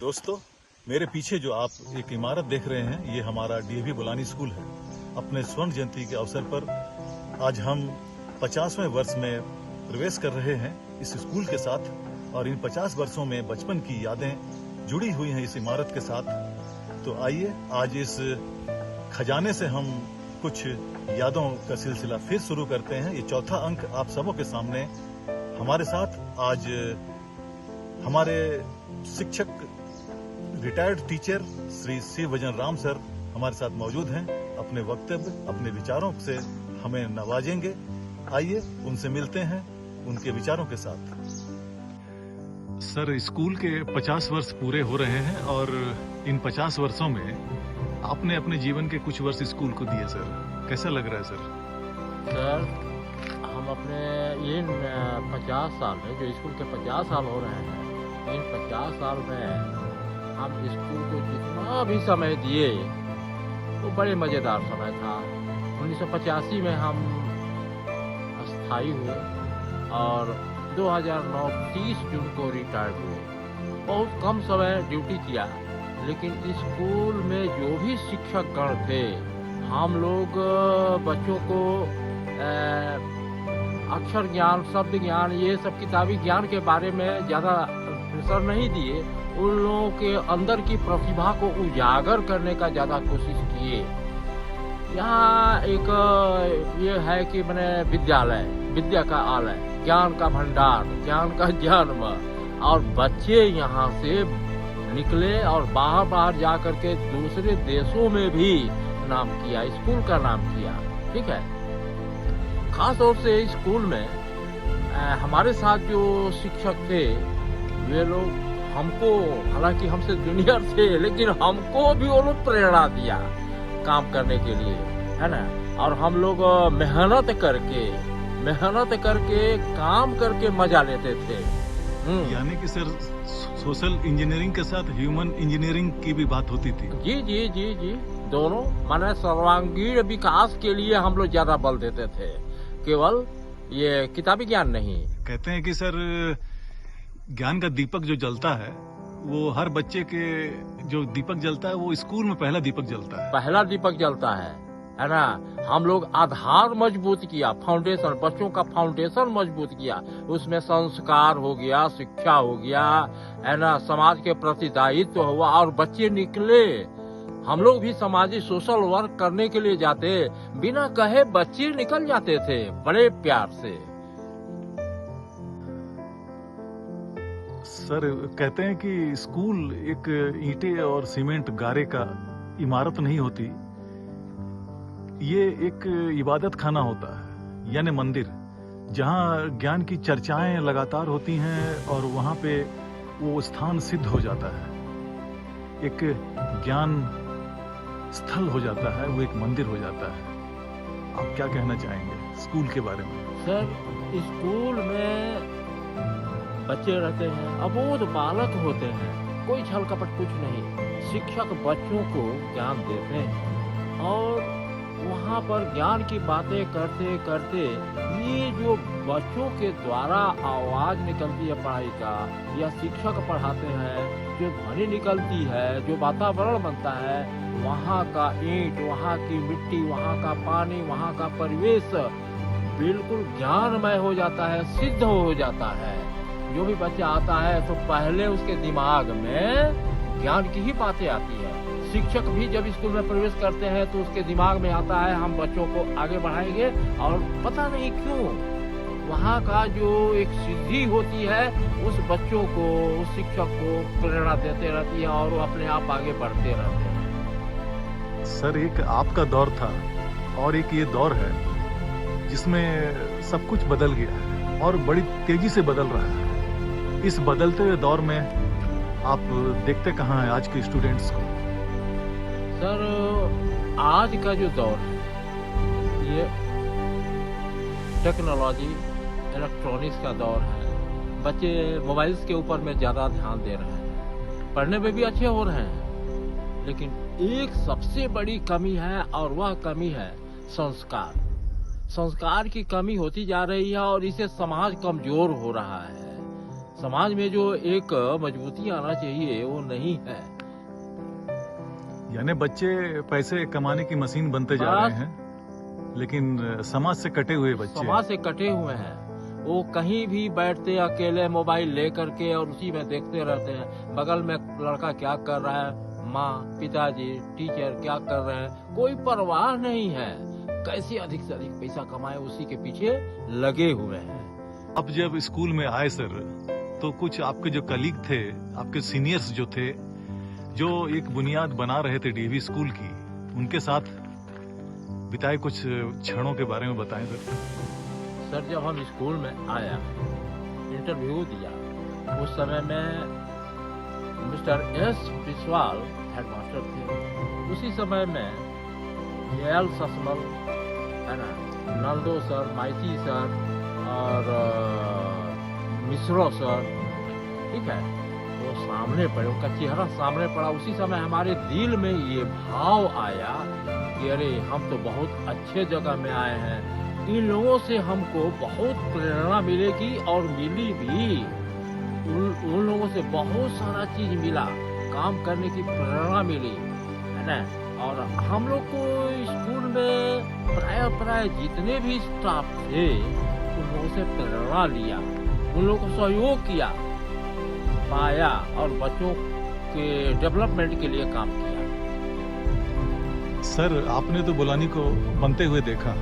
दोस्तों, मेरे पीछे जो आप एक इमारत देख रहे हैं, ये हमारा डीएवी बुलानी स्कूल है। अपने स्वर्ण जयंती के अवसर पर आज हम 50वें वर्ष में प्रवेश कर रहे हैं इस स्कूल के साथ, और इन 50 वर्षों में बचपन की यादें जुड़ी हुई हैं इस इमारत के साथ। तो आइए आज इस खजाने से हम कुछ यादों का सिलसिला फिर शुरू करते हैं। ये चौथा अंक आप सबों के सामने। हमारे साथ आज हमारे शिक्षक रिटायर्ड टीचर श्री सी वजन राम सर हमारे साथ मौजूद हैं। अपने वक्तव्य, अपने विचारों से हमें नवाजेंगे। आइए उनसे मिलते हैं उनके विचारों के साथ। सर, स्कूल के 50 वर्ष पूरे हो रहे हैं और इन 50 वर्षों में आपने अपने जीवन के कुछ वर्ष स्कूल को दिए। सर, कैसा लग रहा है सर? सर, हम अपने ये 50 साल में, जो स्कूल के 50 साल हो रहे हैं, इन 50 साल में हम स्कूल को जितना भी समय दिए वो बड़े मज़ेदार समय था। 1985 में हम अस्थायी हुए और 2009 30 जून को रिटायर्ड हुए। बहुत कम समय ड्यूटी किया, लेकिन स्कूल में जो भी शिक्षक गण थे, हम लोग बच्चों को अक्षर ज्ञान, शब्द ज्ञान, ये सब किताबी ज्ञान के बारे में ज़्यादा प्रेशर नहीं दिए। उन लोगों के अंदर की प्रतिभा को उजागर करने का ज़्यादा कोशिश किए। यहाँ एक ये है कि मैंने विद्यालय, विद्या का आलय, ज्ञान का भंडार, ज्ञान का जन्म, और बच्चे यहाँ से निकले और बाहर जा करके दूसरे देशों में भी नाम किया, स्कूल का नाम किया। ठीक है, खास तौर से स्कूल में हमारे साथ जो शिक्षक थे, वे लोग हमको, हालांकि हमसे जूनियर थे, लेकिन हमको भी वो लोग प्रेरणा दिया काम करने के लिए, है ना। और हम लोग मेहनत करके काम करके मजा लेते थे। यानी कि सर, सोशल इंजीनियरिंग के साथ ह्यूमन इंजीनियरिंग की भी बात होती थी। जी जी जी जी, दोनों, माने सर्वांगीण विकास के लिए हम लोग ज्यादा बल देते थे, केवल ये किताबी ज्ञान नहीं। कहते हैं कि सर, ज्ञान का दीपक जो जलता है, वो हर बच्चे के जो दीपक जलता है, वो स्कूल में पहला दीपक जलता है। पहला दीपक जलता है ना। हम लोग आधार मजबूत किया, फाउंडेशन, बच्चों का फाउंडेशन मजबूत किया। उसमें संस्कार हो गया, शिक्षा हो गया, है ना, समाज के प्रति दायित्व हुआ, और बच्चे निकले। हम लोग भी सामाजिक सोशल वर्क करने के लिए जाते, बिना कहे बच्चे निकल जाते थे बड़े प्यार से। सर, कहते हैं कि स्कूल एक ईंटे और सीमेंट गारे का इमारत नहीं होती, ये एक इबादत खाना होता है, यानी मंदिर, जहाँ ज्ञान की चर्चाएं लगातार होती हैं और वहाँ पे वो स्थान सिद्ध हो जाता है, एक ज्ञान स्थल हो जाता है, वो एक मंदिर हो जाता है। आप क्या कहना चाहेंगे स्कूल के बारे में? सर, स्कूल में बच्चे रहते हैं, अबोध बालक होते हैं, कोई छल कपट कुछ नहीं। शिक्षक बच्चों को ज्ञान देते हैं और वहाँ पर ज्ञान की बातें करते करते ये जो बच्चों के द्वारा आवाज निकलती है पढ़ाई का, या शिक्षक पढ़ाते हैं, जो ध्वनि निकलती है, जो वातावरण बनता है, वहाँ का ईंट, वहाँ की मिट्टी, वहाँ का पानी, वहाँ का परिवेश बिल्कुल ज्ञानमय हो जाता है, सिद्ध हो जाता है। जो भी बच्चा आता है तो पहले उसके दिमाग में ज्ञान की ही बातें आती है। शिक्षक भी जब स्कूल में प्रवेश करते हैं तो उसके दिमाग में आता है, हम बच्चों को आगे बढ़ाएंगे, और पता नहीं क्यों वहाँ का जो एक सिद्धि होती है, उस बच्चों को, उस शिक्षक को प्रेरणा देते रहती है और वो अपने आप आगे बढ़ते रहते हैं। सर, एक आपका दौर था और एक ये दौर है जिसमें सब कुछ बदल गया है और बड़ी तेजी से बदल रहा है। इस बदलते हुए दौर में आप देखते कहाँ हैं आज के स्टूडेंट्स को? सर, आज का जो दौर है, ये टेक्नोलॉजी, इलेक्ट्रॉनिक्स का दौर है। बच्चे मोबाइल्स के ऊपर में ज़्यादा ध्यान दे रहे हैं, पढ़ने में भी अच्छे हो रहे हैं, लेकिन एक सबसे बड़ी कमी है, और वह कमी है संस्कार। संस्कार की कमी होती जा रही है और इससे समाज कमजोर हो रहा है। समाज में जो एक मजबूती आना चाहिए वो नहीं है। यानी बच्चे पैसे कमाने की मशीन बनते जा बस। रहे हैं, लेकिन समाज से कटे हुए बच्चे समाज से कटे हुए हैं। वो कहीं भी बैठते अकेले मोबाइल ले करके और उसी में देखते रहते हैं। बगल में लड़का क्या कर रहा है, माँ, पिताजी, टीचर क्या कर रहे हैं, कोई परवाह नहीं है। कैसे अधिक से अधिक पैसा कमाए उसी के पीछे लगे हुए हैं। अब जब स्कूल में आए सर, तो कुछ आपके जो कलीग थे, आपके सीनियर्स जो थे, जो एक बुनियाद बना रहे थे डीएवी स्कूल की, उनके साथ बिताए कुछ क्षणों के बारे में बताएं सर। सर जब हम स्कूल में आया, इंटरव्यू दिया, उस समय में मिस्टर एस बिस्वाल हेडमास्टर थे। उसी समय में एल ससमल है ना, नंदो सर, माइती सर और मिश्रो सर, ठीक है, वो सामने पड़े, उनका चेहरा सामने पड़ा। उसी समय हमारे दिल में ये भाव आया कि अरे हम तो बहुत अच्छे जगह में आए हैं, इन लोगों से हमको बहुत प्रेरणा मिलेगी और मिली भी। उन लोगों से बहुत सारा चीज मिला, काम करने की प्रेरणा मिली, है ना। और हम लोग को स्कूल में प्राय जितने भी स्टाफ थे उन लोगों से प्रेरणा लिया, उन लोगों को सहयोग किया, पाया और बच्चों के डेवलपमेंट के लिए काम किया। सर आपने तो बुलानी को बनते हुए देखा।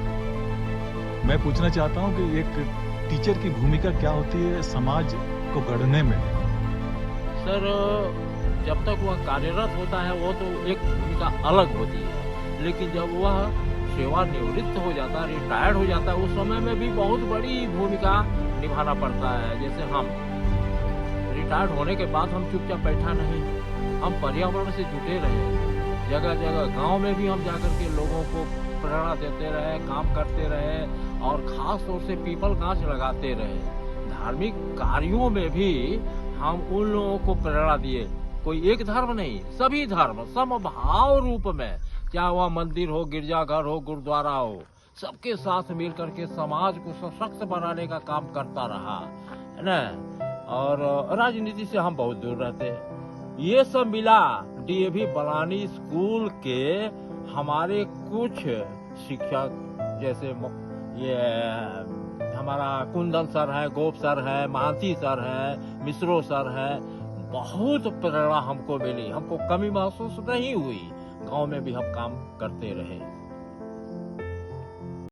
मैं पूछना चाहता हूं कि एक टीचर की भूमिका क्या होती है समाज को गढ़ने में। सर जब तक वह कार्यरत होता है वो तो एक भूमिका अलग होती है, लेकिन जब वह सेवानिवृत्त हो जाता है, रिटायर्ड हो जाता है, उस समय में भी बहुत बड़ी भूमिका निभाना पड़ता है। जैसे हम रिटायर्ड होने के बाद हम चुपचाप बैठा नहीं, हम पर्यावरण से जुटे रहे। जगह जगह गांव में भी हम जाकर के लोगों को प्रेरणा देते रहे, काम करते रहे और खास तौर से पीपल गाछ लगाते रहे। धार्मिक कार्यों में भी हम उन लोगों को प्रेरणा दिए। कोई एक धर्म नहीं, सभी धर्म समभाव रूप में, चाहे वह मंदिर हो, गिरजाघर हो, गुरुद्वारा हो, सबके साथ मिलकर के समाज को सशक्त बनाने का काम करता रहा, है ना। और राजनीति से हम बहुत दूर रहते हैं। ये सब मिला डीएवी बलानी स्कूल के हमारे कुछ शिक्षक, जैसे ये हमारा कुंदन सर है, गोप सर है, महांती सर है, मिश्रो सर है, बहुत प्रेरणा हमको मिली, हमको कमी महसूस नहीं हुई। गांव में भी हम काम करते रहे।